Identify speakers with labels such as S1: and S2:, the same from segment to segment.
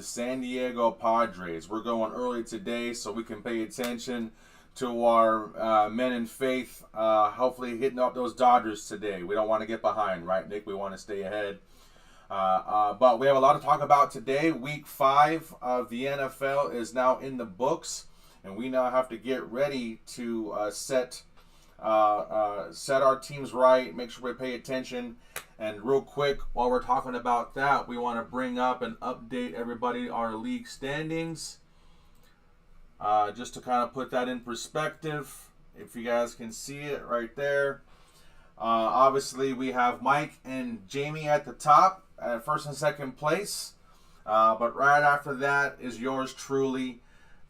S1: the San Diego Padres. We're going early today so we can pay attention to our men in faith. Hopefully hitting up those Dodgers today. We don't want to get behind, right, Nick? We want to stay ahead. But we have a lot to talk about today. Week 5 of the NFL is now in the books, and we now have to get ready to set our teams right, make sure we pay attention. And real quick, while we're talking about that, we want to bring up and update everybody our league standings. Just to kind of put that in perspective, if you guys can see it right there. Obviously, we have Mike and Jamie at the top, at first and second place. But right after that is yours truly.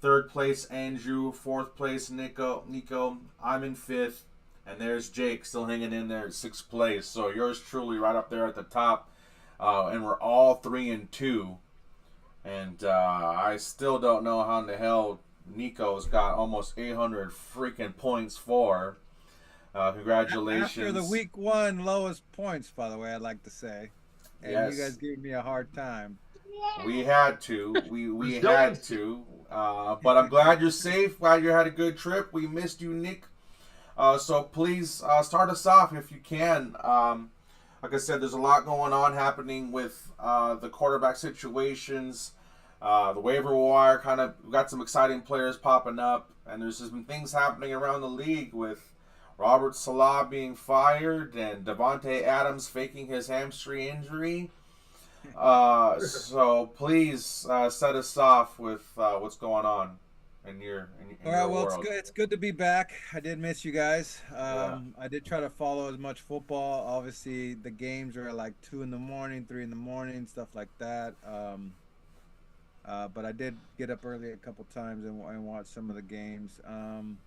S1: Third place, Andrew. Fourth place, Nico. I'm in fifth. And there's Jake still hanging in there at sixth place. So yours truly right up there at the top. And we're all 3-2. And I still don't know how in the hell Nico's got almost 800 freaking points for. Congratulations.
S2: After the week 1 lowest points, by the way, I'd like to say. And
S1: yes.
S2: You guys gave me a hard time.
S1: We had to. We had to. But I'm glad you're safe. Glad you had a good trip. We missed you, Nick. So please start us off if you can. Like I said, there's a lot going on happening with the quarterback situations. The waiver wire we got some exciting players popping up. And there's just been things happening around the league with Robert Salah being fired and Davante Adams faking his hamstring injury. So please set us off with what's going on in your
S2: All right, well,
S1: world.
S2: it's good to be back. I did miss you guys. I did try to follow as much football. Obviously, the games are like 2 in the morning, 3 in the morning, stuff like that. But I did get up early a couple times and watch some of the games. I'm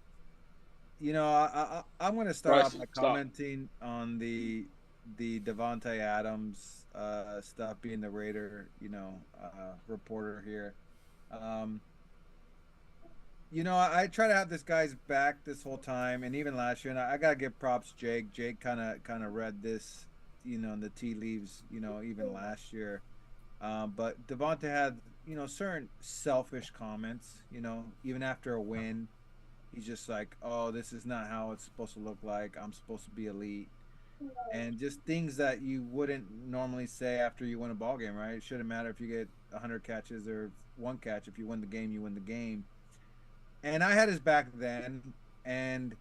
S2: going to start off by commenting on the Davante Adams stuff, being the Raider, reporter here. I try to have this guy's back this whole time, and even last year. And I gotta give props, Jake. Jake kind of read this, in the tea leaves, even last year. But Davante had, certain selfish comments. Even after a win, he's just like, "Oh, this is not how it's supposed to look like. I'm supposed to be elite." And just things that you wouldn't normally say after you win a ball game, right? It shouldn't matter if you get 100 catches or 1 catch. If you win the game, you win the game. And I had his back then, and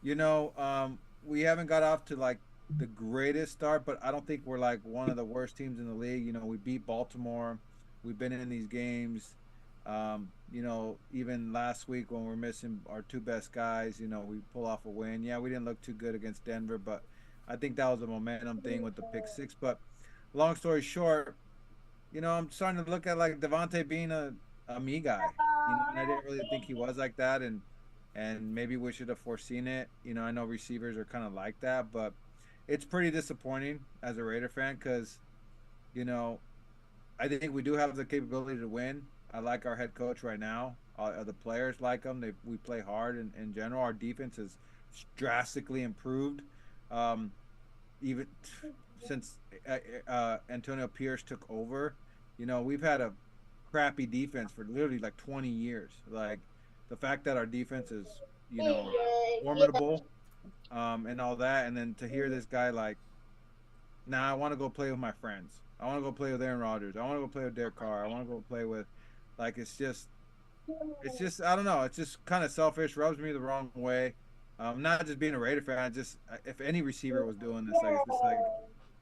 S2: we haven't got off to like the greatest start, but I don't think we're like one of the worst teams in the league. We beat Baltimore. We've been in these games. Even last week when we're missing our 2 best guys, we pull off a win. Yeah, we didn't look too good against Denver, but I think that was a momentum thing with the pick 6. But long story short, I'm starting to look at like Davante being a me guy. And I didn't really think he was like that, and maybe we should have foreseen it. I know receivers are kind of like that, but it's pretty disappointing as a Raider fan because, I think we do have the capability to win. I like our head coach right now. The players like him. We play hard in general. Our defense has drastically improved, even since Antonio Pierce took over. We've had a crappy defense for literally like 20 years. Like the fact that our defense is, formidable, and all that, and then to hear this guy like, I want to go play with my friends. I want to go play with Aaron Rodgers. I want to go play with Derek Carr. I want to go play with, like, it's just I don't know. It's just kind of selfish. Rubs me the wrong way. Not just being a Raider fan. Just if any receiver was doing this, like, it's just like,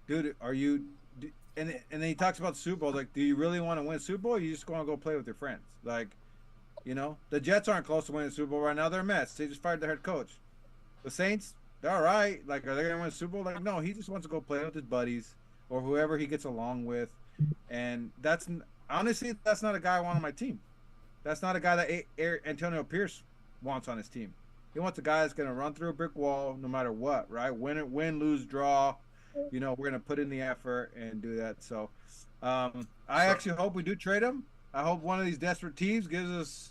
S2: dude, are you? And then he talks about the Super Bowl. Like, do you really want to win a Super Bowl? Or you just want to go play with your friends? Like, the Jets aren't close to winning the Super Bowl right now. They're a mess. They just fired their head coach. The Saints, they're all right. Like, are they going to win a Super Bowl? Like, no. He just wants to go play with his buddies or whoever he gets along with. And honestly, that's not a guy I want on my team. That's not a guy that Antonio Pierce wants on his team. He wants a guy that's going to run through a brick wall no matter what, right? Win, lose, draw. We're going to put in the effort and do that. So I actually hope we do trade him. I hope one of these desperate teams gives us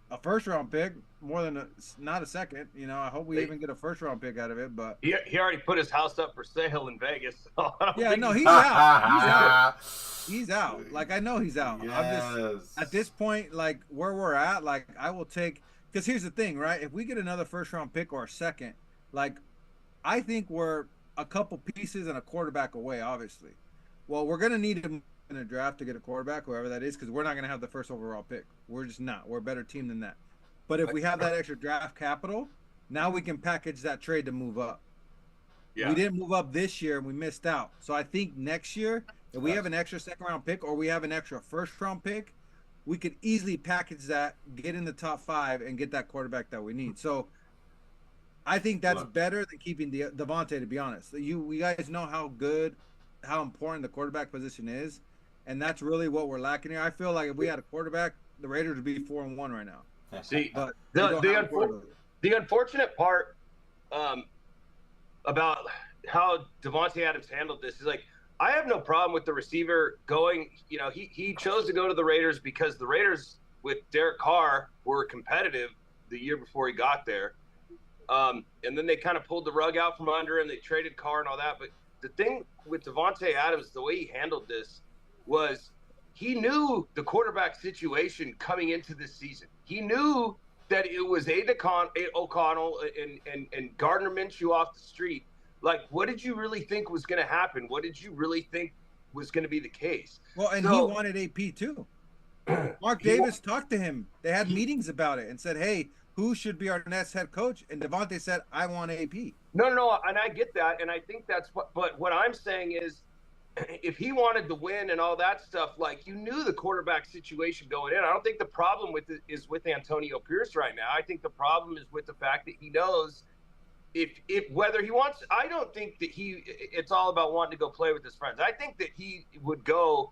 S2: a first round pick more than not a second. You know, I hope we even get a first round pick out of it. But
S3: he already put his house up for sale in Vegas. So I don't
S2: yeah,
S3: think
S2: no, he's out. He's out. He's out. Like, I know he's out.
S1: Yes.
S2: I'm just at this point, like where we're at, like I will take, because here's the thing, right? If we get another first round pick or a second, like I think we're a couple pieces and a quarterback away, obviously. Well, we're gonna need him in a draft to get a quarterback, whoever that is, because we're not gonna have the first overall pick. We're just not. We're a better team than that. But if we have that extra draft capital, now we can package that trade to move up. Yeah. We didn't move up this year and we missed out. So I think next year, if we have an extra second round pick or we have an extra first round pick, we could easily package that, get in the top 5, and get that quarterback that we need. So I think that's better than keeping Devontae, to be honest. We guys know how important the quarterback position is, and that's really what we're lacking here. I feel like if we had a quarterback, the Raiders would be 4-1 right now.
S3: See, but the unfortunate part about how Davante Adams handled this is, like, I have no problem with the receiver going. You know, he chose to go to the Raiders because the Raiders with Derek Carr were competitive the year before he got there. And then they kind of pulled the rug out from under him. They traded Carr and all that. But the thing with Davante Adams, the way he handled this was he knew the quarterback situation coming into this season. He knew that it was Aiden O'Connell and Gardner Minshew off the street. Like, what did you really think was going to happen? What did you really think was going to be the case?
S2: Well, and he wanted AP too. Mark Davis talked to him. They had meetings about it and said, hey, who should be our next head coach? And Davante said, I want AP.
S3: No, and I get that. And I think that's but what I'm saying is, if he wanted to win and all that stuff, like, you knew the quarterback situation going in. I don't think the problem with it is with Antonio Pierce right now. I think the problem is with the fact that he knows if whether he wants, I don't think that it's all about wanting to go play with his friends. I think that he would go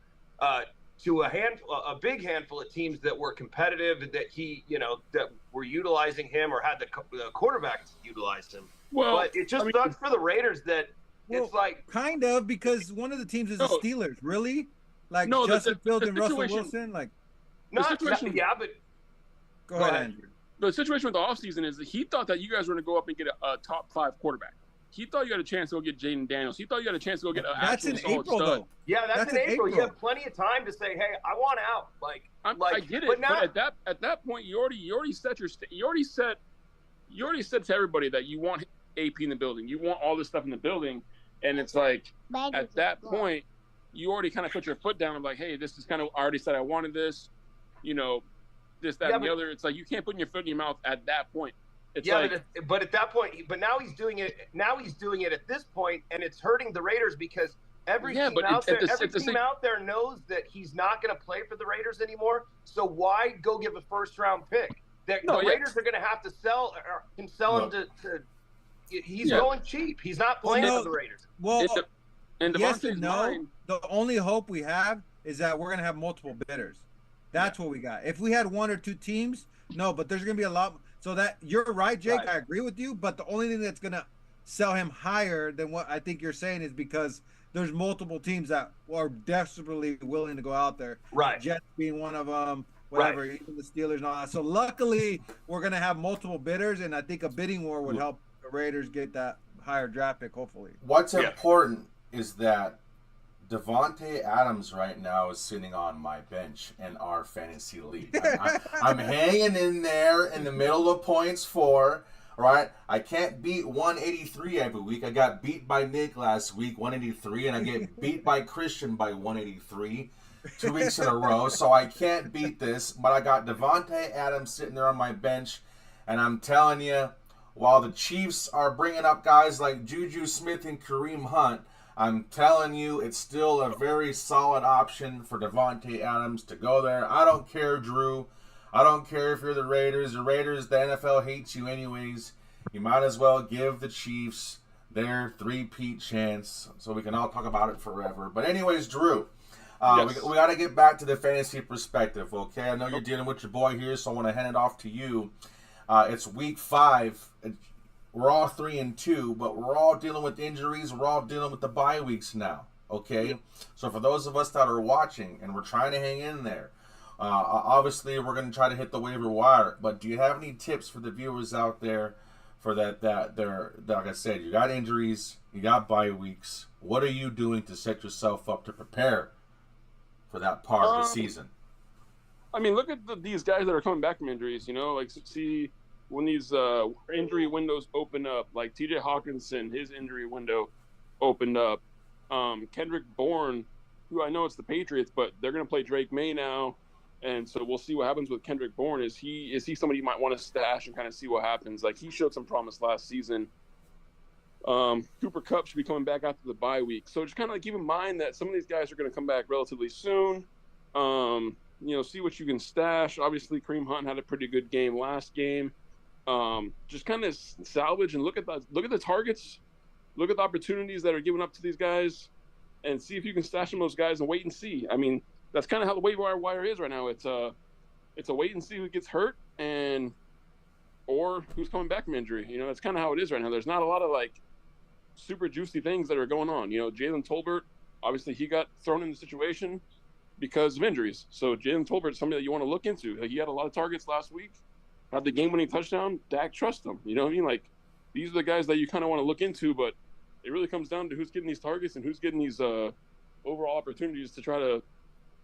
S3: to a big handful of teams that were competitive, that were utilizing him or had the quarterback to utilize him. Well, but it just sucks for the Raiders that it's like
S2: kind of, because one of the teams is the Steelers. Really? Like, Justin Fields and Russell Wilson? Like,
S3: but go
S2: ahead, Andrew.
S4: The situation with the offseason is that he thought that you guys were going to go up and get a top 5 quarterback. He thought you had a chance to go get Jaden Daniels. He thought you had a chance to go get an actual solid stud. Though.
S3: Yeah, that's in April. You have plenty of time to say, "Hey, I want out."
S4: I get it, but at that point, you already said to everybody that you want AP in the building. You want all this stuff in the building, and it's like at that point, you already kind of put your foot down and like, "Hey, this is kind of I already said I wanted this." You know, this, that, and the other. It's like you can't put your foot in your mouth at that point. It's
S3: but at that point, but now he's doing it. Now he's doing it at this point, and it's hurting the Raiders because every team out there knows that he's not going to play for the Raiders anymore. So why go give a first-round pick? The Raiders are going to have to sell him to. He's going cheap. He's not playing for the Raiders.
S2: Well, yes and no. The only hope we have is that we're going to have multiple bidders. That's what we got. If we had 1 or 2 teams, no. But there's going to be a lot. So that you're right, Jake. Right. I agree with you. But the only thing that's going to sell him higher than what I think you're saying is because there's multiple teams that are desperately willing to go out there.
S3: Right.
S2: Jets being one of them. Whatever. Right. Even the Steelers and all that. So luckily, we're going to have multiple bidders, and I think a bidding war would help the Raiders get that higher draft pick. Hopefully.
S1: What's important is that Davante Adams right now is sitting on my bench in our fantasy league. I'm hanging in there in the middle of points for, right? I can't beat 183 every week. I got beat by Nick last week, 183, and I get beat by Christian by 183 2 weeks in a row. So I can't beat this, but I got Davante Adams sitting there on my bench, and I'm telling you, while the Chiefs are bringing up guys like Juju Smith and Kareem Hunt, I'm telling you, it's still a very solid option for Davante Adams to go there. I don't care, Drew. I don't care if you're the Raiders. The Raiders, the NFL hates you anyways. You might as well give the Chiefs their 3-peat chance so we can all talk about it forever. But anyways, Drew, we got to get back to the fantasy perspective, okay? I know you're dealing with your boy here, so I want to hand it off to you. It's week 5. We're all 3-2, but we're all dealing with injuries. We're all dealing with the bye weeks now, okay? So for those of us that are watching and we're trying to hang in there, Obviously, we're going to try to hit the waiver wire, but do you have any tips for the viewers out there for that like I said, you got injuries, you got bye weeks. What are you doing to set yourself up to prepare for that part of the season?
S4: I mean, look at these guys that are coming back from injuries, like see when these injury windows open up, like TJ Hawkinson, his injury window opened up. Kendrick Bourne, who I know it's the Patriots, but they're going to play Drake May now. And so we'll see what happens with Kendrick Bourne. Is he somebody you might want to stash and kind of see what happens? Like, he showed some promise last season. Cooper Kupp should be coming back after the bye week. So just kind of keep in mind that some of these guys are going to come back relatively soon. See what you can stash. Obviously, Kareem Hunt had a pretty good game last game. Just kind of salvage and look at the targets, look at the opportunities that are given up to these guys, and see if you can stash them those guys and wait and see. I mean, that's kind of how the waiver wire is right now. It's a wait and see who gets hurt or who's coming back from injury. That's kind of how it is right now. There's not a lot of like super juicy things that are going on. Jalen Tolbert, obviously he got thrown in the situation because of injuries. So Jalen Tolbert is somebody that you want to look into. He had a lot of targets last week, had the game-winning touchdown. Dak trusts him. You know what I mean? Like, these are the guys that you kind of want to look into, but it really comes down to who's getting these targets and who's getting these overall opportunities to try to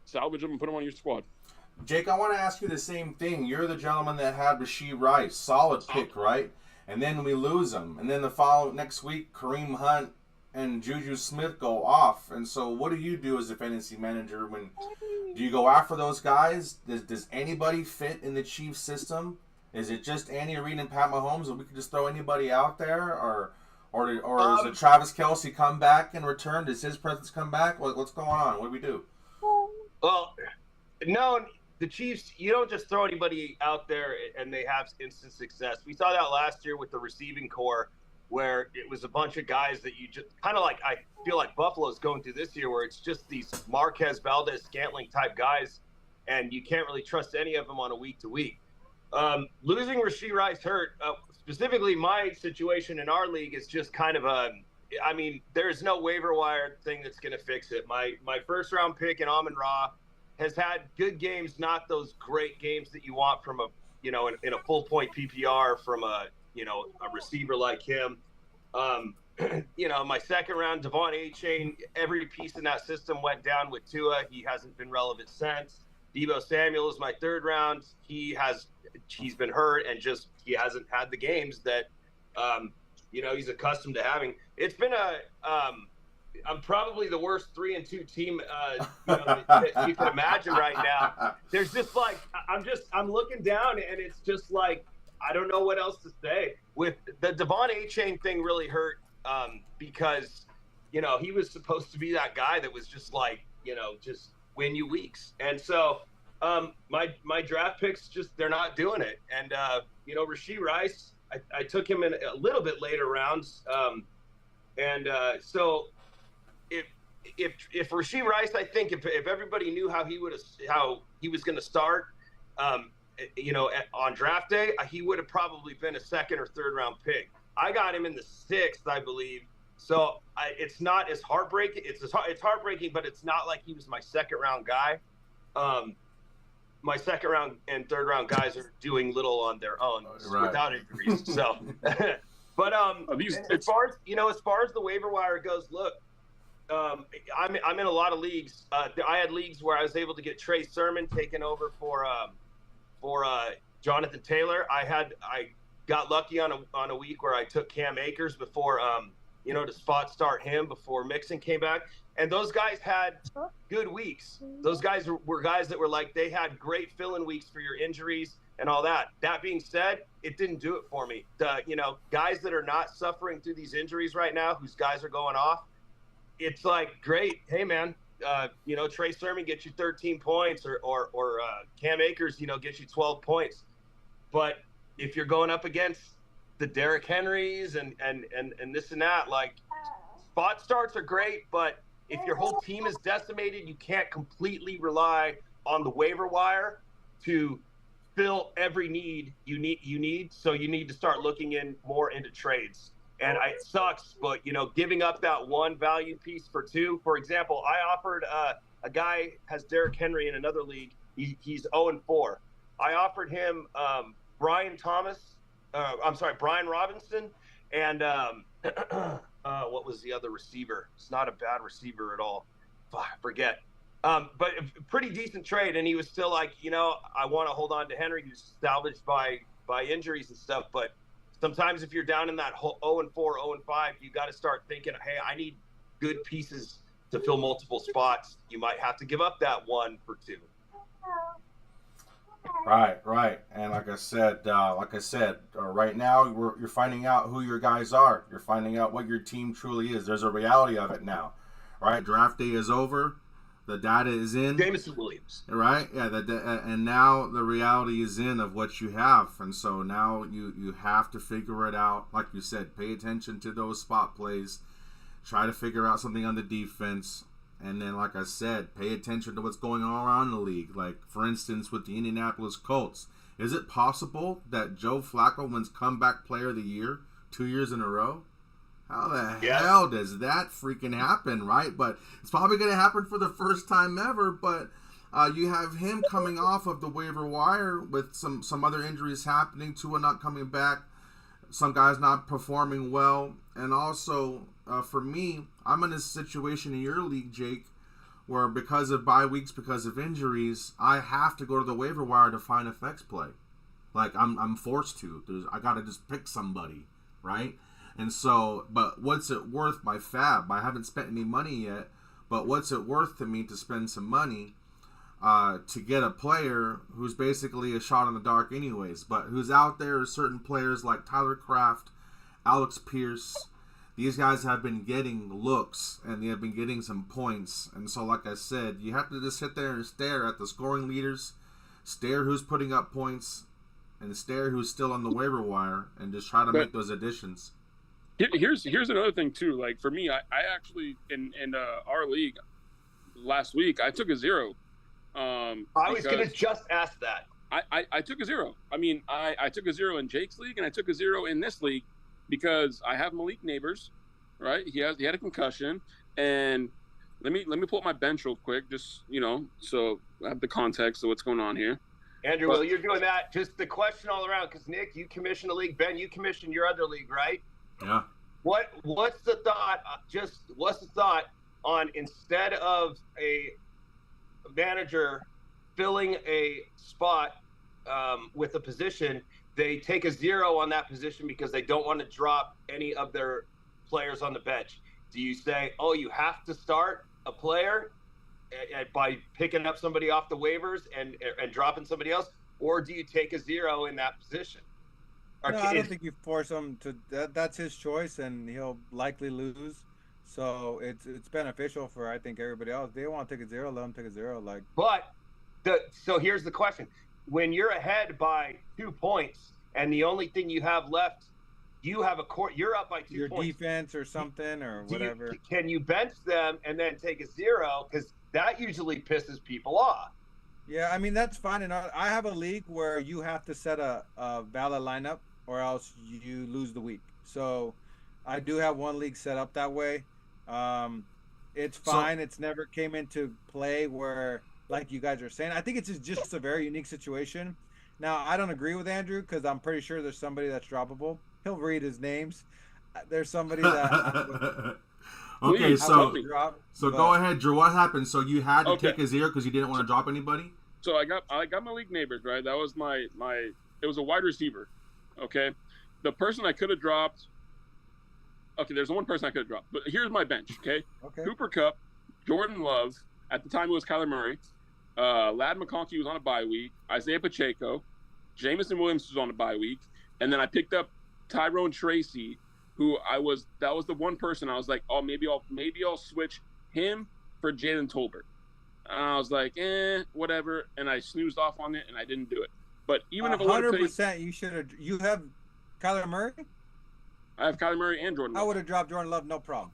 S4: salvage them and put them on your squad.
S1: Jake, I want to ask you the same thing. You're the gentleman that had Rashee Rice. Solid pick, right? And then we lose him. And then next week, Kareem Hunt and Juju Smith go off. And so what do you do as a fantasy manager? Do you go after those guys? Does anybody fit in the Chiefs system? Is it just Andy Reid and Pat Mahomes, and we can just throw anybody out there? Or does a Travis Kelce come back and return? Does his presence come back? What's going on? What do we do?
S3: Well, no, the Chiefs, you don't just throw anybody out there and they have instant success. We saw that last year with the receiving core, where it was a bunch of guys that you just kind of like, I feel like Buffalo's going through this year, where it's just these Marquez Valdez Scantling type guys, and you can't really trust any of them on a week to week. Losing Rashee Rice hurt, specifically my situation in our league is just kind of there's no waiver wire thing that's going to fix it. My first round pick in Amon-Ra has had good games, not those great games that you want from in a full point PPR from a receiver like him. My second round, Devon A-Chain, every piece in that system went down with Tua. He hasn't been relevant since. Deebo Samuel is my third round. He's been hurt and he hasn't had the games that he's accustomed to having. It's been I'm probably the worst 3-2 team that you can imagine right now. There's just like I'm looking down and it's just like I don't know what else to say. With the Devon A-Chain thing really hurt because he was supposed to be that guy that was just like just win you weeks, and so my draft picks they're not doing it. And Rashee Rice, I took him in a little bit later rounds, so if Rashee Rice, I think if everybody knew how he was going to start, on draft day, he would have probably been a second or third round pick. I got him in the 6th, I believe. So it's not as heartbreaking. It's heartbreaking, but it's not like he was my second round guy. My second round and third round guys are doing little on their own without injuries. So, but as far as the waiver wire goes, look, I'm in a lot of leagues. I had leagues where I was able to get Trey Sermon taken over for Jonathan Taylor. I got lucky on a week where I took Cam Akers before to spot start him before Mixon came back. And those guys had good weeks. Those guys were guys that were like, they had great fill-in weeks for your injuries and all that. That being said, it didn't do it for me. Guys that are not suffering through these injuries right now, whose guys are going off, it's like, great. Hey, man, Trey Sermon gets you 13 points or Cam Akers, gets you 12 points. But if you're going up against the Derrick Henrys and this and that, like, spot starts are great, but if your whole team is decimated, you can't completely rely on the waiver wire to fill every need you need. So you need to start looking more into trades. And it sucks, but giving up that one value piece for two. For example, I offered a guy has Derrick Henry in another league. He's 0-4. I offered him Brian Robinson, and what was the other receiver? It's not a bad receiver at all. I forget. But a pretty decent trade, and he was still like, I want to hold on to Henry, who's salvaged by injuries and stuff. But sometimes if you're down in that 0-4, 0-5, you got to start thinking, hey, I need good pieces to fill multiple spots. You might have to give up that 1 for 2.
S1: Right. And like I said, right now you're finding out who your guys are. You're finding out what your team truly is. There's a reality of it now, right? Draft day is over. The data is in.
S3: Jameson Williams.
S1: Right? Yeah. And now the reality is in of what you have. And so now you have to figure it out. Like you said, pay attention to those spot plays. Try to figure out something on the defense. And then, like I said, pay attention to what's going on around the league. Like, for instance, with the Indianapolis Colts. Is it possible that Joe Flacco wins Comeback Player of the Year 2 years in a row? How the hell does that freaking happen, right? But it's probably going to happen for the first time ever. But you have him coming off of the waiver wire with some other injuries happening. Tua not coming back. Some guys not performing well. And also, for me, I'm in a situation in your league, Jake, where because of bye weeks, because of injuries, I have to go to the waiver wire to find a flex play. Like, I'm forced to. I got to just pick somebody, right? And so, but what's it worth my fab? I haven't spent any money yet, but what's it worth to me to spend some money to get a player who's basically a shot in the dark anyways, but who's out there are certain players like Tyler Kraft, Alex Pierce. These guys have been getting looks, and they have been getting some points. And so, like I said, you have to just sit there and stare at the scoring leaders, stare who's putting up points, and stare who's still on the waiver wire, and just try to make those additions.
S4: Here's another thing, too. Like, for me, I actually, in our league last week, I took a 0.
S3: I was going to just ask that.
S4: I took a 0. I mean, I took a 0 in Jake's league, and I took a 0 in this league because I have Malik Neighbors, right? He had a concussion, and let me pull up my bench real quick, just so I have the context of what's going on here.
S3: Andrew, while you're doing that, just the question all around, because Nick, you commissioned a league, Ben, you commissioned your other league, right?
S1: Yeah.
S3: What's the thought? What's the thought on, instead of a manager filling a spot with a position, they take a 0 on that position because they don't want to drop any of their players on the bench? Do you say, oh, you have to start a player by picking up somebody off the waivers and dropping somebody else, or do you take a 0 in that position?
S2: No, I don't think you force him to. That's his choice, and he'll likely lose. So it's beneficial for, I think, everybody else. They want to take a 0, let them take a 0.
S3: So here's the question: when you're ahead by 2 points, and the only thing you have left, you have you're up by 2 points.
S2: Your defense or something or whatever.
S3: Can you bench them and then take a 0? Because that usually pisses people off.
S2: Yeah, I mean, that's fine. And I have a league where you have to set a valid lineup, or else you lose the week. So I do have one league set up that way. It's fine. It's never came into play where, like you guys are saying. I think it's just a very unique situation. Now, I don't agree with Andrew because I'm pretty sure there's somebody that's droppable. He'll read his names. There's somebody that
S1: okay, so go ahead, Drew. What happened? So you had to take a 0 because you didn't want to drop anybody?
S4: So I got my league neighbors, right? That was my it was a wide receiver. Okay. The person I could have dropped. Okay, there's one person I could have dropped. But here's my bench, okay? Cooper Kupp, Jordan Love, at the time it was Kyler Murray, Ladd McConkey was on a bye week, Isaiah Pacheco, Jameson Williams was on a bye week, and then I picked up Tyrone Tracy, who that was the one person I was like, oh, maybe I'll switch him for Jalen Tolbert. And I was like, whatever, and I snoozed off on it and I didn't do it. But even if
S2: 100%, you have Kyler Murray?
S4: I have Kyler Murray and Jordan Love.
S2: I would have dropped Jordan Love, no problem.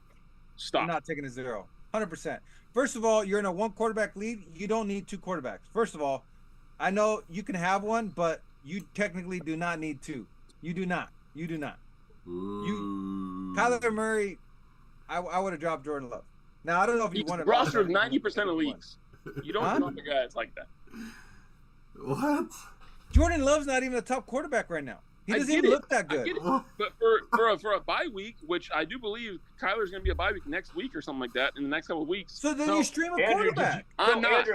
S4: Stop.
S2: I'm not taking a 0. 100%. First of all, you're in a 1-quarterback league. You don't need 2 quarterbacks. First of all, I know you can have one, but you technically do not need 2. You do not. Kyler Murray, I would have dropped Jordan Love. Now, I don't know if you want to.
S4: Roster of 90% of leagues. You don't drop the guys like that.
S1: What?
S2: Jordan Love's not even a top quarterback right now. He doesn't even look that good.
S4: But for a bye week, which I do believe Kyler's going to be a bye week next week or something like that in the next couple of weeks.
S2: So then you stream a quarterback.
S4: I'm not.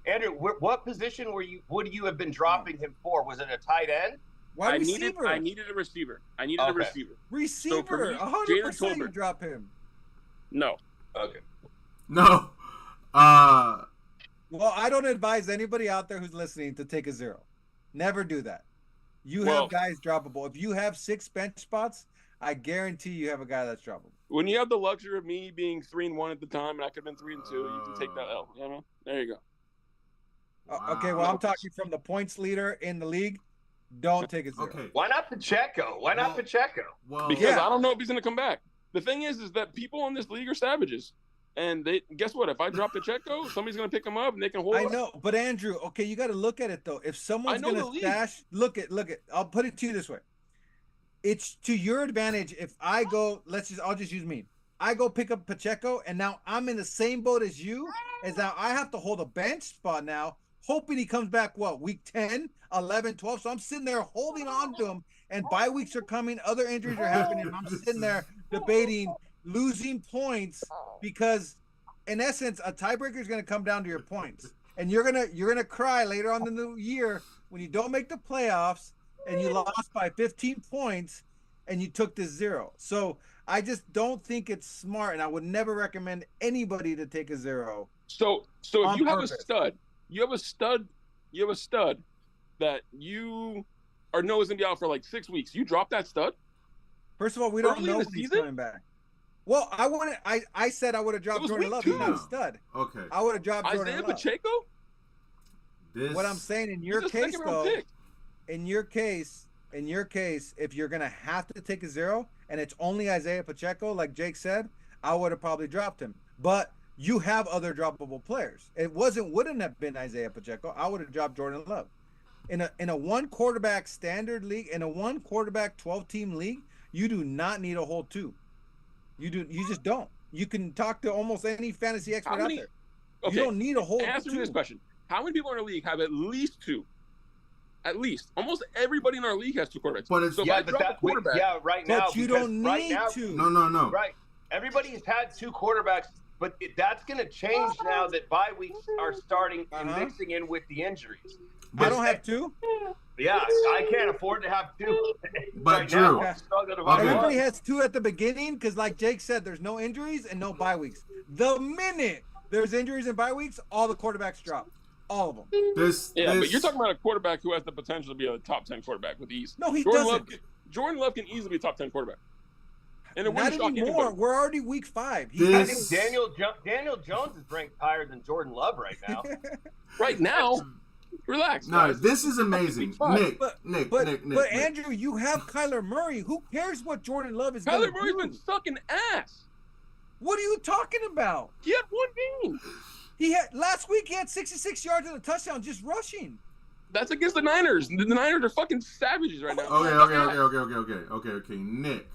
S3: Andrew, what position would you have been dropping him for? Was it a tight end?
S2: Why receiver?
S4: I needed a receiver. a receiver.
S2: Receiver, 100% you drop him.
S4: No.
S3: Okay.
S1: No.
S2: Well, I don't advise anybody out there who's listening to take a 0. Never do that. You have guys droppable. If you have 6 bench spots, I guarantee you have a guy that's droppable.
S4: When you have the luxury of me being 3-1 at the time, and I could have been 3-2, you can take that L. You know, there you go.
S1: Wow.
S2: Okay, well, I'm talking from the points leader in the league. Don't take a 0.
S1: Okay.
S3: Why not Pacheco?
S1: Well,
S4: because I don't know if he's going to come back. The thing is that people in this league are savages. And guess what? If I drop Pacheco, somebody's going to pick him up and they can hold him.
S2: I know, but Andrew, okay, you got to look at it though. If someone's going to stash, look at. I'll put it to you this way. It's to your advantage if I go. I'll just use me. I go pick up Pacheco, and now I'm in the same boat as you. As now I have to hold a bench spot now, hoping he comes back. Week 10, 11, 12. So I'm sitting there holding on to him, and bye weeks are coming. Other injuries are happening. I'm sitting there debating losing points because in essence a tiebreaker is going to come down to your points, and you're gonna cry later on in the year when you don't make the playoffs and you lost by 15 points and you took this 0. So I just don't think it's smart, and I would never recommend anybody to take a 0.
S4: So if you have a stud, you have a stud that you know is going to be out for like 6 weeks, you drop that stud.
S2: First of all, we don't know when he's coming back. Well, I said I would have dropped Jordan Love. He's not a stud.
S1: Okay.
S2: I would have dropped Jordan
S4: Isaiah
S2: Love.
S4: Pacheco?
S2: What I'm saying in your case, though, in your case, if you're going to have to take a 0 and it's only Isaiah Pacheco, like Jake said, I would have probably dropped him. But you have other droppable players. It wouldn't have been Isaiah Pacheco. I would have dropped Jordan Love. In a one quarterback standard league, in a one quarterback 12-team league, you do not need a whole 2. You just don't. You can talk to almost any fantasy expert out there. Okay. You don't need a whole 2.
S4: Answer me this question. How many people in our league have at least 2? At least. Almost everybody in our league has 2 quarterbacks.
S1: But it's,
S4: so if I drop a quarterback.
S3: Right now.
S2: But you don't need to.
S1: No.
S3: Right. Everybody has had 2 quarterbacks, but that's going to change now that bye weeks are starting and mixing in with the injuries.
S2: I don't have 2.
S3: Yeah, I can't afford to have 2.
S1: But
S3: right
S1: Drew,
S2: everybody has 2 at the beginning because, like Jake said, there's no injuries and no bye weeks. The minute there's injuries and bye weeks, all the quarterbacks drop. All of them.
S4: But you're talking about a quarterback who has the potential to be a top 10 quarterback with ease.
S2: No, he doesn't.
S4: Jordan Love can easily be a top 10 quarterback. And
S2: not anymore. We're already week 5.
S3: I think Daniel Jones is ranked higher than Jordan Love right now.
S4: Right now. Relax.
S1: No, guys. This is amazing. Nick.
S2: But Andrew, you have Kyler Murray. Who cares what Jordan Love is going to do?
S4: Kyler Murray's been sucking ass.
S2: What are you talking about?
S4: He had 1 game.
S2: Last week he had 66 yards and a touchdown just rushing.
S4: That's against the Niners. The Niners are fucking savages right now.
S1: Okay. Nick.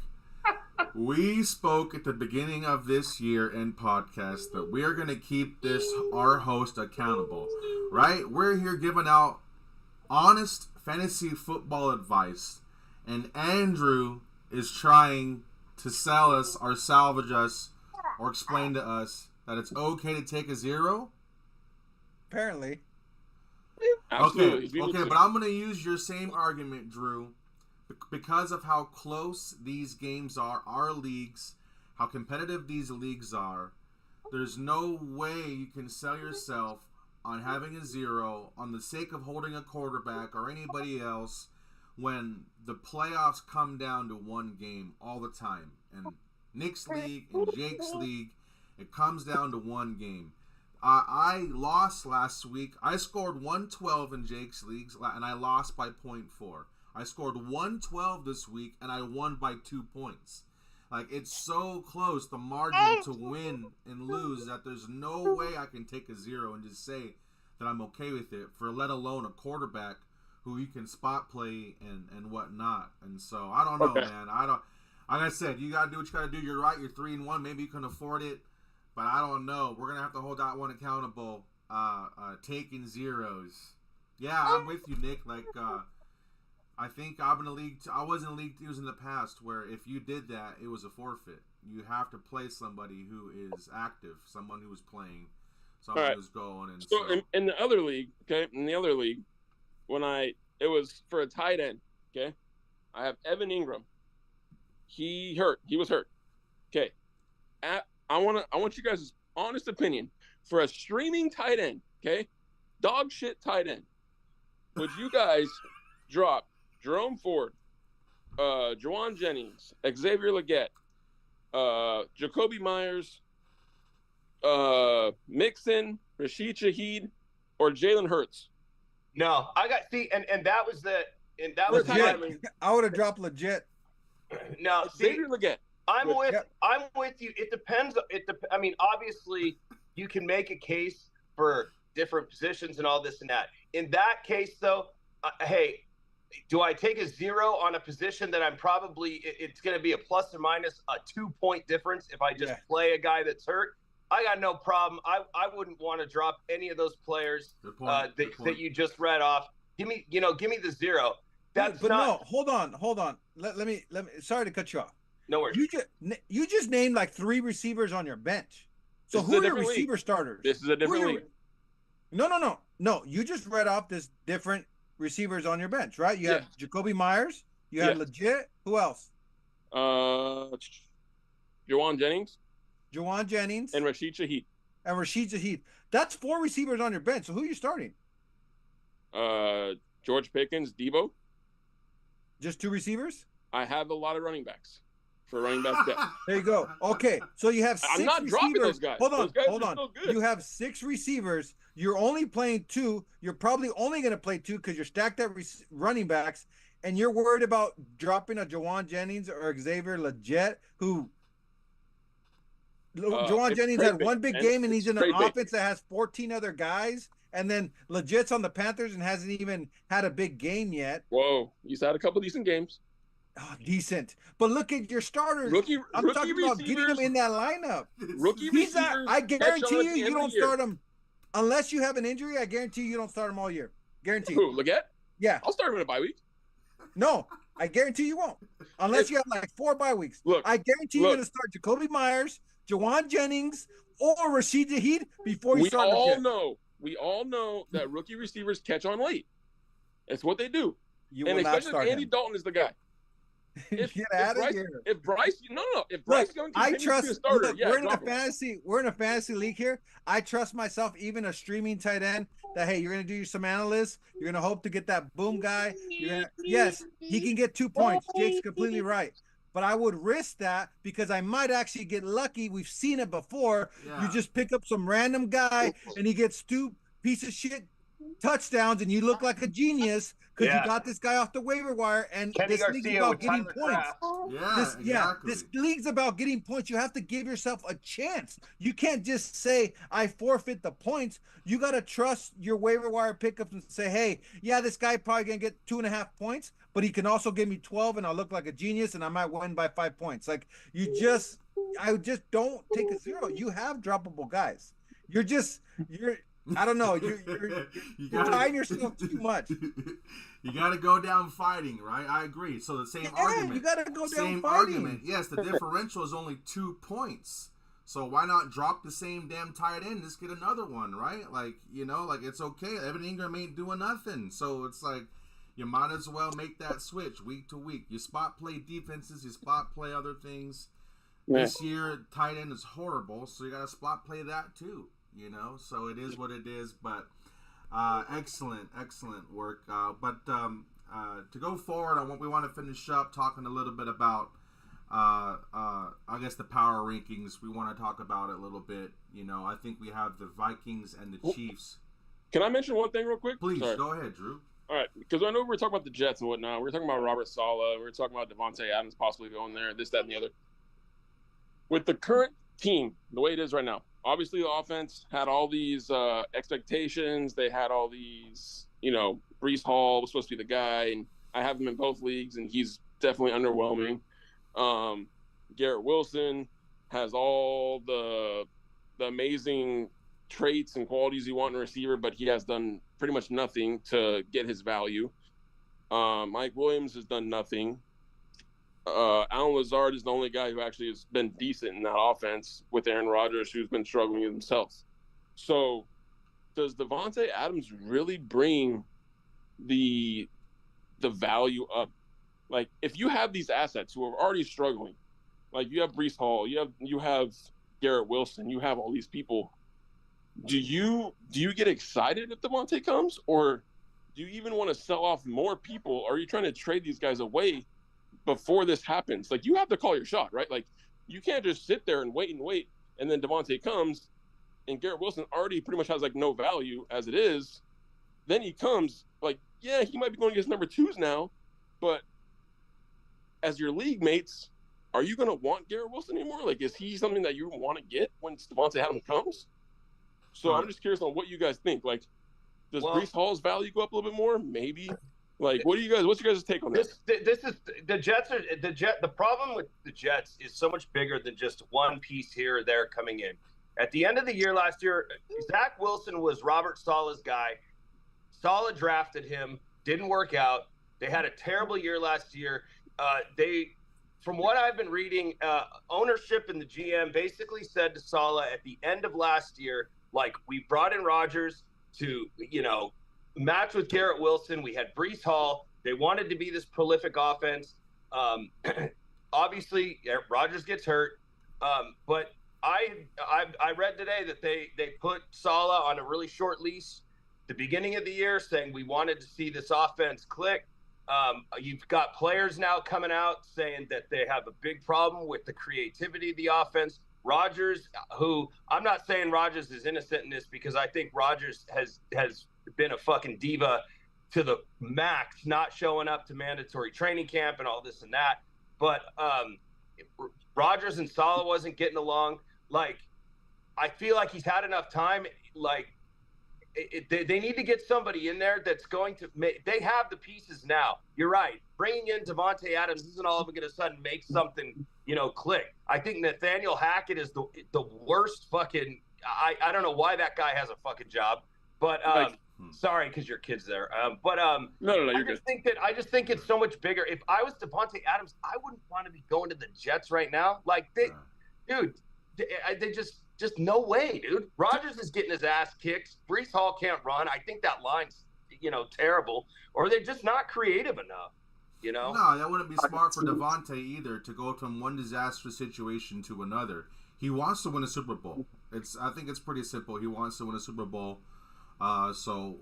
S1: We spoke at the beginning of this year in podcast that we are going to keep our host accountable, right? We're here giving out honest fantasy football advice, and Andrew is trying to sell us or salvage us or explain to us that it's okay to take a 0?
S2: Apparently.
S4: Absolutely.
S1: Okay, but I'm going to use your same argument, Drew. Because of how close these games are, our leagues, how competitive these leagues are, there's no way you can sell yourself on having a 0 on the sake of holding a quarterback or anybody else when the playoffs come down to 1 game all the time. And Nick's league and Jake's league, it comes down to 1 game. I lost last week. I scored 112 in Jake's leagues, and I lost by 0.4. I scored 112 this week, and I won by 2 points. Like, it's so close, the margin to win and lose, that there's no way I can take a 0 and just say that I'm okay with it, for let alone a quarterback who you can spot play and whatnot. And so, I don't know, man. Like I said, you got to do what you got to do. You're right. You're 3-1. Maybe you can afford it, but I don't know. We're going to have to hold that one accountable, taking 0s. Yeah, I'm with you, Nick. Like, I think I'm in a league. I was in league twos in the past where if you did that, it was a forfeit. You have to play somebody who is active, someone who is playing, someone who's going. And
S4: so in the other league, it was for a tight end. Okay, I have Evan Ingram. He was hurt. Okay, I want you guys' honest opinion for a streaming tight end. Okay, dog shit tight end. Would you guys drop Jerome Ford, Juwan Jennings, Xavier Legette, Jacoby Myers, Mixon, Rashid Shaheed, or Jalen Hurts?
S3: No, I got and that was
S2: I would have dropped legit.
S3: No,
S4: Xavier Legette.
S3: I'm with you. It depends. I mean, obviously, you can make a case for different positions and all this and that. In that case, though, hey, do I take a 0 on a position that I'm probably it's going to be a plus or minus a 2-point difference if I just play a guy that's hurt? I got no problem. I wouldn't want to drop any of those players that you just read off. Give me the 0.
S2: No, hold on. Let me. Sorry to cut you off.
S3: No worries.
S2: You just named like 3 receivers on your bench. So who are the receiver starters?
S4: This is a different league.
S2: No. You just read off this different receivers on your bench, right? You have Jacoby Myers. You have legit. Who else?
S4: Juwan Jennings. And Rashid
S2: Shaheed. That's 4 receivers on your bench. So who are you starting?
S4: George Pickens, Debo.
S2: Just 2 receivers?
S4: I have a lot of running backs for running back depth.
S2: There you go. Okay, so you have 6
S4: I'm not
S2: receivers.
S4: dropping those guys.
S2: Hold on.
S4: Still good.
S2: You have 6 receivers. You're only playing 2. You're probably only going to play 2 because you're stacked at running backs, and you're worried about dropping a Juwan Jennings or Xavier Legette, who Juwan Jennings had 1 big game, and he's in an offense that has 14 other guys. And then Legit's on the Panthers and hasn't even had a big game yet.
S4: Whoa, he's had a couple decent games.
S2: Oh, decent. But look at your starters. I'm talking about getting them in that lineup. I guarantee you don't start him unless you have an injury. I guarantee you don't start him all year. Guarantee.
S4: Who, Legette?
S2: Yeah.
S4: I'll start him in a bye week.
S2: No, I guarantee you won't. Unless you have like 4 bye weeks. I guarantee you're going to start Jacoby Myers, Juwan Jennings, or Rashid Shaheed before you start.
S4: We all know that rookie receivers catch on late. That's what they do.
S2: And
S4: especially if Andy Dalton is the guy.
S2: Get out of here.
S4: If Bryce going to be a starter,
S2: we're in a fantasy league here. I trust myself, even a streaming tight end, that hey, you're gonna do some analysts, you're gonna hope to get that boom guy. Yes, he can get 2 points. Jake's completely right. But I would risk that because I might actually get lucky. We've seen it before. Yeah. You just pick up some random guy and he gets 2 piece of shit touchdowns and you look like a genius because you got this guy off the waiver wire. And
S3: Kenny
S2: this league's about getting points.
S1: Exactly.
S2: This league's about getting points. You have to give yourself a chance. You can't just say, I forfeit the points. You got to trust your waiver wire pickups and say, hey, this guy probably going to get 2.5 points, but he can also give me 12 and I'll look like a genius and I might win by 5 points. Like I just don't take a 0. You have droppable guys. I don't know. You're tying yourself too much.
S1: You got to go down fighting, right? I agree. So the same argument.
S2: You got to go down
S1: same
S2: fighting.
S1: Argument. Yes, the differential is only 2 points. So why not drop the same damn tight end? Just get another one, right? Like it's okay. Evan Ingram ain't doing nothing. So it's like you might as well make that switch week to week. You spot play defenses. You spot play other things. Yeah. This year, tight end is horrible, so you got to spot play that too. So it is what it is, but excellent work. But to go forward, we want to finish up talking a little bit about, I guess, the power rankings. We want to talk about it a little bit. I think we have the Vikings and the Chiefs.
S4: Can I mention one thing real quick?
S1: Please, go ahead, Drew.
S4: All right, because I know we're talking about the Jets and whatnot. We're talking about Robert Saleh. We're talking about Devontae Adams possibly going there, this, that, and the other. With the current team, the way it is right now, obviously the offense had all these expectations. They had all these, Breece Hall was supposed to be the guy, and I have him in both leagues, and he's definitely underwhelming. Garrett Wilson has all the amazing traits and qualities you want in a receiver, but he has done pretty much nothing to get his value. Mike Williams has done nothing. Alan Lazard is the only guy who actually has been decent in that offense with Aaron Rodgers, who's been struggling himself. So does Davante Adams really bring the value up? Like, if you have these assets who are already struggling, like you have Breece Hall, you have Garrett Wilson, you have all these people, do you get excited if Davante comes, or do you even want to sell off more people? Or are you trying to trade these guys away before this happens? Like, you have to call your shot, right? Like, you can't just sit there and wait, and then Davante comes, and Garrett Wilson already pretty much has like no value as it is. Then he comes, like, yeah, he might be going against number twos now, but as your league mates, are you going to want Garrett Wilson anymore? Like, is he something that you want to get when Davante Adams comes? So I'm just curious on what you guys think. Like, does Breece Hall's value go up a little bit more? Maybe. Like, what's your guys' take on this?
S3: This is the Jets are the problem with the Jets is so much bigger than just one piece here or there coming in. At the end of the year last year, Zach Wilson was Robert Saleh's guy. Saleh drafted him, didn't work out. They had a terrible year last year. From what I've been reading, ownership and the GM basically said to Saleh at the end of last year, like, we brought in Rodgers to, match with Garrett Wilson. We had Breece Hall. They wanted to be this prolific offense. Obviously, Rodgers gets hurt. But I read today that they put Saleh on a really short leash the beginning of the year, saying we wanted to see this offense click. You've got players now coming out saying that they have a big problem with the creativity of the offense. Rodgers, who I'm not saying Rodgers is innocent in this, because I think Rodgers has been a fucking diva to the max, not showing up to mandatory training camp and all this and that. But Rodgers and Saleh wasn't getting along. Like, I feel like he's had enough time. Like, they need to get somebody in there that's going to make – they have the pieces now. You're right. Bringing in Davante Adams isn't all of it going to sudden make something, click. I think Nathaniel Hackett is the worst fucking – I don't know why that guy has a fucking job. But sorry, because your kid's there.
S4: No, you're good.
S3: I just think it's so much bigger. If I was Davante Adams, I wouldn't want to be going to the Jets right now. Like, dude, they just no way, dude. Rodgers is getting his ass kicked. Breece Hall can't run. I think that line's, terrible. Or they're just not creative enough,
S1: No, that wouldn't be smart for Davante either, to go from one disastrous situation to another. He wants to win a Super Bowl. I think it's pretty simple. He wants to win a Super Bowl. So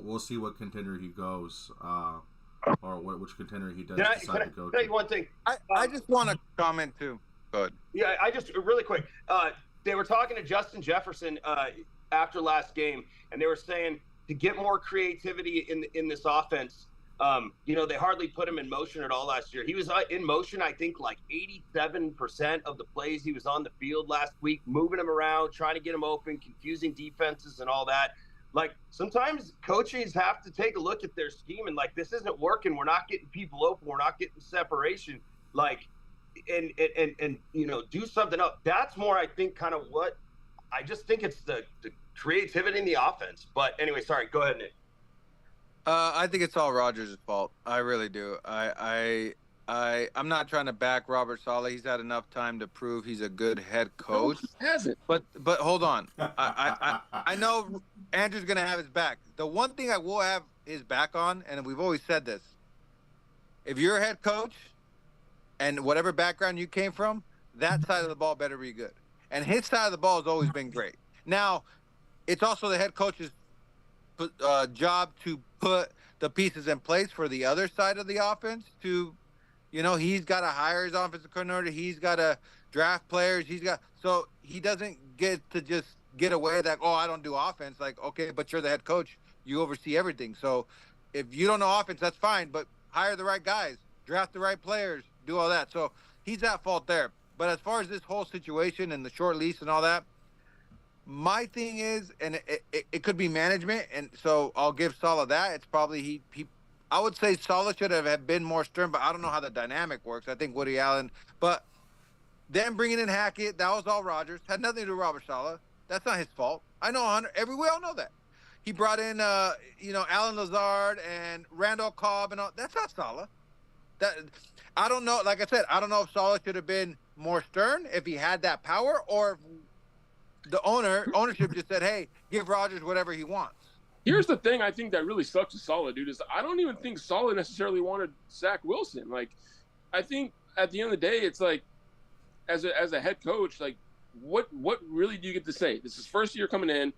S1: we'll see what contender he goes, or which contender he does decide to go to.
S3: Tell you one thing.
S2: I just want to comment too. Good.
S3: Yeah, I just really quick. They were talking to Justin Jefferson after last game, and they were saying to get more creativity in this offense. They hardly put him in motion at all last year. He was in motion, I think, like 87% of the plays he was on the field last week, moving him around, trying to get him open, confusing defenses and all that. Like, sometimes coaches have to take a look at their scheme and, like, this isn't working. We're not getting people open. We're not getting separation. Like, and do something else. That's more, I think, kind of what I just think it's the creativity in the offense. But anyway, sorry, go ahead, Nick.
S2: I think it's all Rodgers' fault. I really do. I'm not trying to back Robert Saleh. He's had enough time to prove he's a good head coach.
S4: No, hasn't.
S2: But hold on. I know Andrew's gonna have his back. The one thing I will have his back on, and we've always said this: if you're a head coach, and whatever background you came from, that side of the ball better be good. And his side of the ball has always been great. Now, it's also the head coach's job to put the pieces in place for the other side of the offense to, he's got to hire his offensive coordinator. He's got to draft players. So he doesn't get to just get away that, I don't do offense. Like, okay, but you're the head coach. You oversee everything. So if you don't know offense, that's fine, but hire the right guys, draft the right players, do all that. So he's at fault there. But as far as this whole situation and the short lease and all that, my thing is, and it could be management, and so I'll give Saleh that. It's probably I would say Saleh should have been more stern, but I don't know how the dynamic works. I think Woody Allen, but then bringing in Hackett, that was all Rodgers. Had nothing to do with Robert Saleh. That's not his fault. I know Hunter. We all know that. He brought in, Alan Lazard and Randall Cobb and all. That's not Saleh. That I don't know. Like I said, I don't know if Saleh should have been more stern if he had that power, or if the ownership just said, "Hey, give Rodgers whatever he wants."
S4: Here's the thing I think that really sucks with Saleh, dude, is I don't even think Saleh necessarily wanted Zach Wilson. Like, I think at the end of the day, it's like, as a head coach, like, what really do you get to say? This is his first year coming in.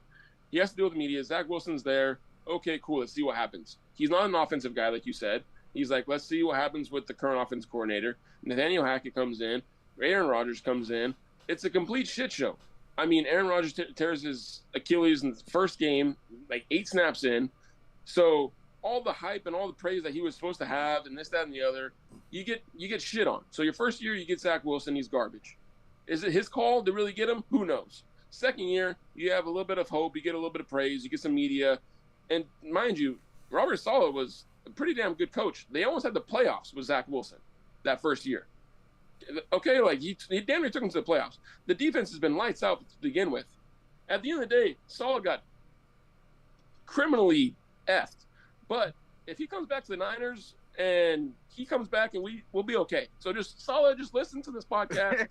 S4: He has to deal with the media. Zach Wilson's there. Okay, cool. Let's see what happens. He's not an offensive guy, like you said. He's like, let's see what happens with the current offense coordinator. Nathaniel Hackett comes in. Aaron Rodgers comes in. It's a complete shit show. I mean, Aaron Rodgers tears his Achilles in the first game, like 8 snaps in. So all the hype and all the praise that he was supposed to have and this, that, and the other, you get shit on. So your first year, you get Zach Wilson. He's garbage. Is it his call to really get him? Who knows? Second year, you have a little bit of hope. You get a little bit of praise. You get some media. And mind you, Robert Saleh was a pretty damn good coach. They almost had the playoffs with Zach Wilson that first year. Okay, like he damn near took them to the playoffs. The defense has been lights out to begin with. At the end of the day, Saleh got criminally effed. But if he comes back to the Niners and he comes back and we'll be okay. So Saleh, just listen to this podcast.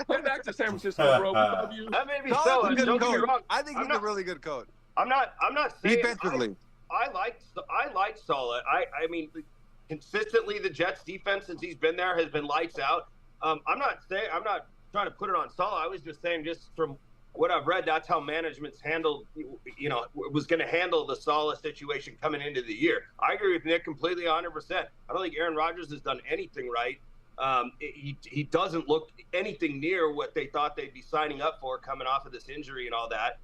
S4: Come back to San Francisco, bro. We love you.
S3: That may be
S2: Saleh's
S3: so.
S2: a good
S3: Don't get me
S2: coach.
S3: wrong.
S2: I think he's a really good coach.
S3: I'm not saying
S2: Defensively.
S3: I like Saleh. I mean, consistently the Jets defense since he's been there has been lights out. I'm not trying to put it on Saleh. I was just saying, just from what I've read, that's how management's handled, was going to handle the Saleh situation coming into the year. I agree with Nick completely 100%. I don't think Aaron Rodgers has done anything right. He doesn't look anything near what they thought they'd be signing up for coming off of this injury and all that.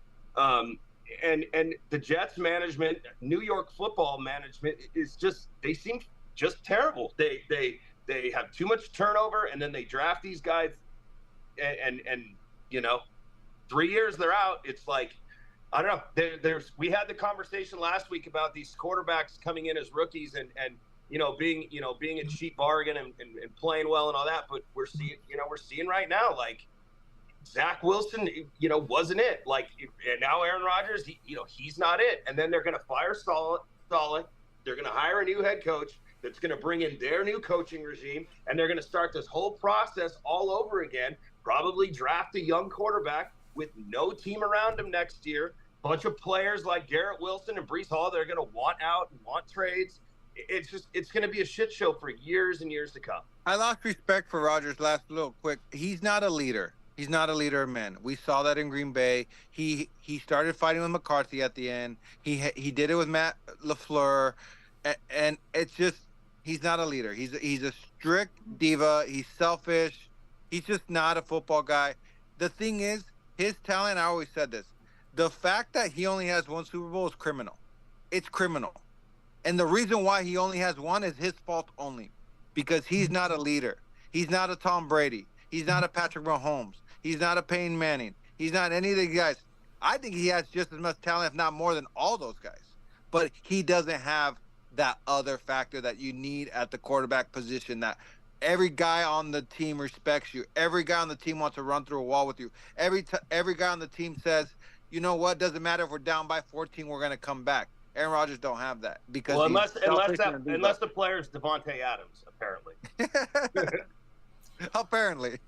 S3: And the Jets management, New York football management is they seem just terrible. They have too much turnover, and then they draft these guys, and 3 years they're out. It's like, I don't know. We had the conversation last week about these quarterbacks coming in as rookies and being a cheap bargain and playing well and all that. But we're seeing right now, like, Zach Wilson, wasn't it. Like, and now Aaron Rodgers, he's not it. And then they're going to fire Saleh. They're going to hire a new head coach that's going to bring in their new coaching regime, and they're going to start this whole process all over again, probably draft a young quarterback with no team around him next year, bunch of players like Garrett Wilson and Breece Hall that are going to want out and want trades. It's going to be a shit show for years and years to come.
S2: I lost respect for Rodgers last little quick. He's not a leader. He's not a leader of men. We saw that in Green Bay. He started fighting with McCarthy at the end. He did it with Matt LaFleur, and it's just, he's not a leader. He's a strict diva. He's selfish. He's just not a football guy. The thing is, his talent, I always said this, the fact that he only has one Super Bowl is criminal. It's criminal. And the reason why he only has one is his fault only, because he's not a leader. He's not a Tom Brady. He's not a Patrick Mahomes. He's not a Peyton Manning. He's not any of the guys. I think he has just as much talent, if not more, than all those guys. But he doesn't have that other factor that you need at the quarterback position, that every guy on the team respects you. Every guy on the team wants to run through a wall with you. Every guy on the team says, you know what, doesn't matter if we're down by 14, we're going to come back. Aaron Rodgers don't have that, because
S3: unless the player is Devontae Adams, apparently.
S2: Apparently.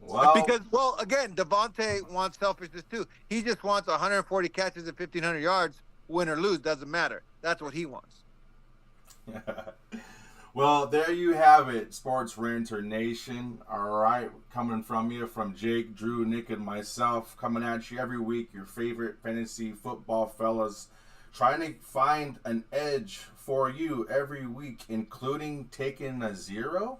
S1: Well,
S2: Because, again, Devontae wants selfishness too. He just wants 140 catches and 1,500 yards, win or lose, doesn't matter. That's what he wants.
S1: Well, there you have it, SportsRanter Nation. All right, coming from you, from Jake, Drew, Nick, and myself, coming at you every week, your favorite fantasy football fellas, trying to find an edge for you every week, including taking a zero.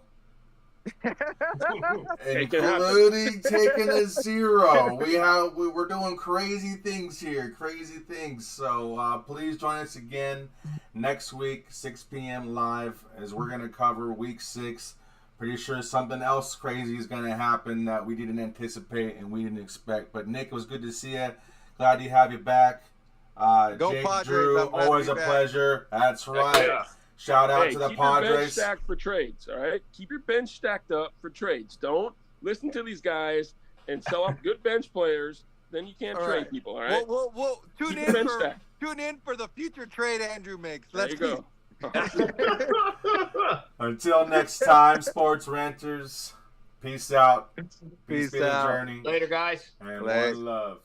S1: Including taking a zero. We're doing crazy things here, so please join us again next week, 6 p.m. live, as we're going to cover week 6. Pretty sure something else crazy is going to happen that we didn't anticipate and we didn't expect. But Nick, it was good to see you. Glad to have you back.
S2: Go
S1: Jake,
S2: Padres,
S1: Drew, always a pleasure. That's right.
S3: Yeah.
S1: Shout out to the
S4: keep your bench
S1: Padres.
S4: stacked for trades, all right? Keep your bench stacked up for trades. Don't listen to these guys and sell off good bench players then you can't
S2: All
S4: trade
S2: right.
S4: people. All right.
S2: We'll tune
S4: Keep the bench
S2: in
S4: stacked.
S2: tune in for the future trade Andrew makes.
S4: There
S2: Let's
S4: you
S2: see.
S4: go.
S1: Until next time, sports renters. Peace out. Peace
S2: Peace
S1: be the
S2: out.
S1: journey.
S3: Later, guys.
S1: And
S2: Later.
S1: one love.